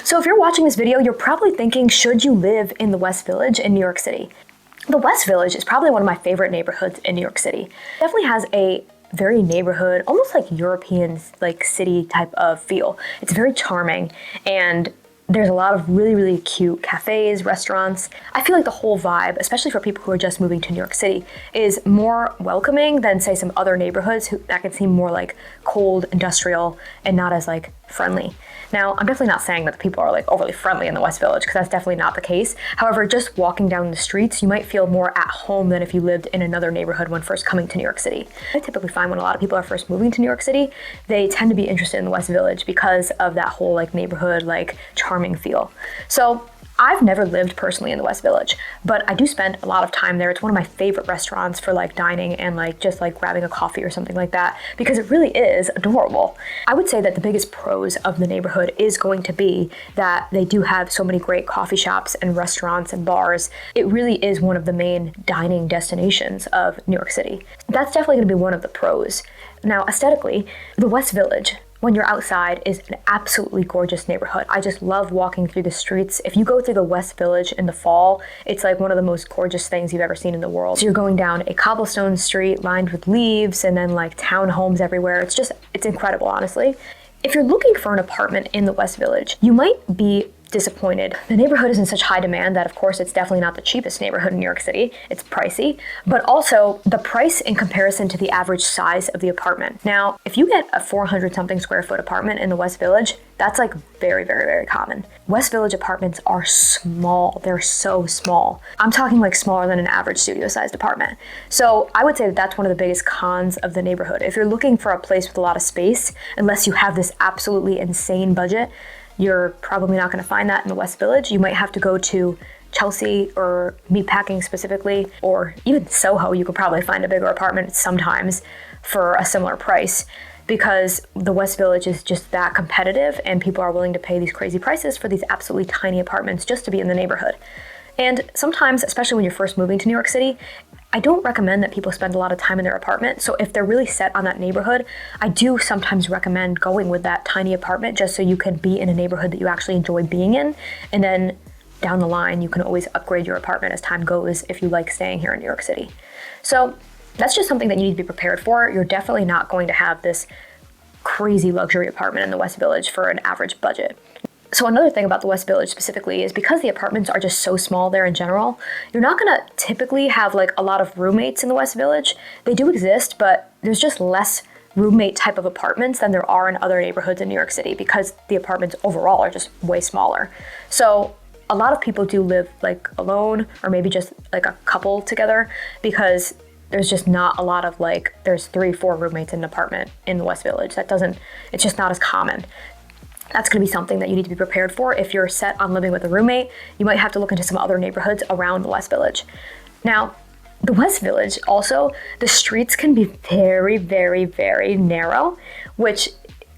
So if you're watching this video, you're probably thinking, should you live in the West Village in New York City? The West Village is probably one of my favorite neighborhoods in New York City. It definitely has a very neighborhood, almost like European like city type of feel. It's very charming, and there's a lot of really, really cute cafes, restaurants. I feel like the whole vibe, especially for people who are just moving to New York City, is more welcoming than, say, some other neighborhoods that can seem more like cold, industrial, and not as like friendly. Now, I'm definitely not saying that the people are like overly friendly in the West Village, because that's definitely not the case. However, just walking down the streets, you might feel more at home than if you lived in another neighborhood when first coming to New York City. I typically find when a lot of people are first moving to New York City, they tend to be interested in the West Village because of that whole like neighborhood, like charming feel. So I've never lived personally in the West Village, but I do spend a lot of time there. It's one of my favorite restaurants for like dining and like just like grabbing a coffee or something like that, because it really is adorable. I would say that the biggest pros of the neighborhood is going to be that they do have so many great coffee shops and restaurants and bars. It really is one of the main dining destinations of New York City. That's definitely going to be one of the pros. Now, aesthetically, the West Village, when you're outside, is an absolutely gorgeous neighborhood. I just love walking through the streets. If you go through the West Village in the fall, it's like one of the most gorgeous things you've ever seen in the world. So you're going down a cobblestone street lined with leaves and then like townhomes everywhere. It's incredible, honestly. If you're looking for an apartment in the West Village, you might be disappointed. The neighborhood is in such high demand that, of course, it's definitely not the cheapest neighborhood in New York City. It's pricey, but also the price in comparison to the average size of the apartment. Now, if you get a 400-something square foot apartment in the West Village, that's like very, very, very common. West Village apartments are small. They're so small. I'm talking like smaller than an average studio-sized apartment. So I would say that that's one of the biggest cons of the neighborhood. If you're looking for a place with a lot of space, unless you have this absolutely insane budget, you're probably not going to find that in the West Village. You might have to go to Chelsea or Meatpacking specifically, or even Soho. You could probably find a bigger apartment sometimes for a similar price, because the West Village is just that competitive and people are willing to pay these crazy prices for these absolutely tiny apartments just to be in the neighborhood. And sometimes, especially when you're first moving to New York City, I don't recommend that people spend a lot of time in their apartment. So if they're really set on that neighborhood, I do sometimes recommend going with that tiny apartment just so you can be in a neighborhood that you actually enjoy being in. And then down the line, you can always upgrade your apartment as time goes if you like staying here in New York City. So that's just something that you need to be prepared for. You're definitely not going to have this crazy luxury apartment in the West Village for an average budget. So another thing about the West Village specifically is because the apartments are just so small there in general, you're not going to typically have like a lot of roommates in the West Village. They do exist, but there's just less roommate type of apartments than there are in other neighborhoods in New York City because the apartments overall are just way smaller. So a lot of people do live like alone or maybe just like a couple together because there's just not a lot of like, there's 3-4 roommates in an apartment in the West Village. It's just not as common. That's going to be something that you need to be prepared for. If you're set on living with a roommate, you might have to look into some other neighborhoods around the West Village. Now, the West Village also, the streets can be very, very, very narrow, which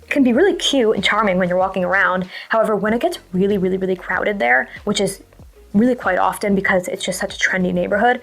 can be really cute and charming when you're walking around. However, when it gets really, really, really crowded there, which is really quite often because it's just such a trendy neighborhood,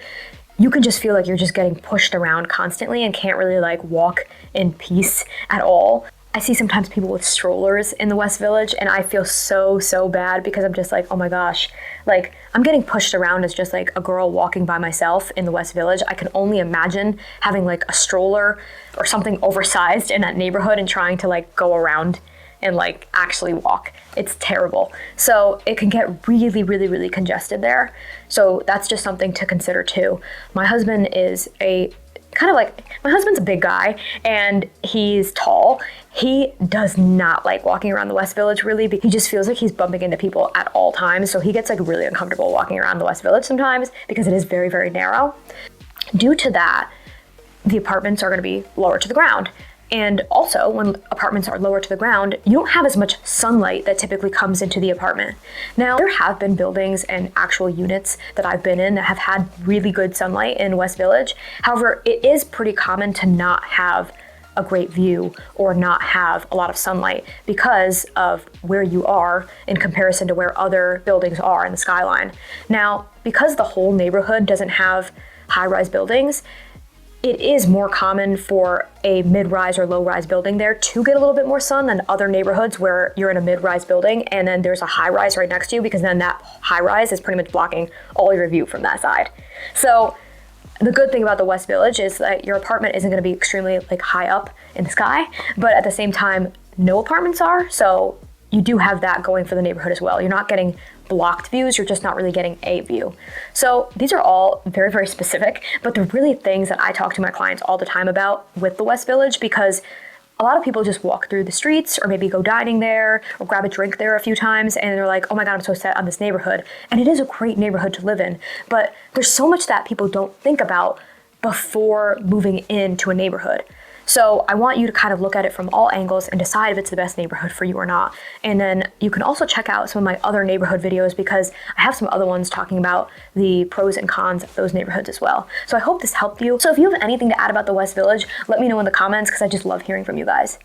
you can just feel like you're just getting pushed around constantly and can't really like walk in peace at all. I see sometimes people with strollers in the West Village and I feel so, so bad because I'm just like, oh my gosh, like I'm getting pushed around as just like a girl walking by myself in the West Village. I can only imagine having like a stroller or something oversized in that neighborhood and trying to like go around and like actually walk. It's terrible. So it can get really, really, really congested there. So that's just something to consider too. My husband is my husband's a big guy and he's tall. He does not like walking around the West Village really. He just feels like he's bumping into people at all times. So he gets like really uncomfortable walking around the West Village sometimes because it is very, very narrow. Due to that, the apartments are going to be lower to the ground. And also, when apartments are lower to the ground, you don't have as much sunlight that typically comes into the apartment. Now, there have been buildings and actual units that I've been in that have had really good sunlight in West Village. However, it is pretty common to not have a great view or not have a lot of sunlight because of where you are in comparison to where other buildings are in the skyline. Now, because the whole neighborhood doesn't have high-rise buildings, it is more common for a mid-rise or low-rise building there to get a little bit more sun than other neighborhoods where you're in a mid-rise building and then there's a high-rise right next to you, because then that high-rise is pretty much blocking all your view from that side. So the good thing about the West Village is that your apartment isn't going to be extremely like high up in the sky, but at the same time, no apartments are. So you do have that going for the neighborhood as well. You're not getting blocked views, you're just not really getting a view. So these are all very, very specific, but they're really things that I talk to my clients all the time about with the West Village, because a lot of people just walk through the streets or maybe go dining there or grab a drink there a few times and they're like, oh my God, I'm so set on this neighborhood. And it is a great neighborhood to live in, but there's so much that people don't think about before moving into a neighborhood. So I want you to kind of look at it from all angles and decide if it's the best neighborhood for you or not. And then you can also check out some of my other neighborhood videos, because I have some other ones talking about the pros and cons of those neighborhoods as well. So I hope this helped you. So if you have anything to add about the West Village, let me know in the comments, because I just love hearing from you guys.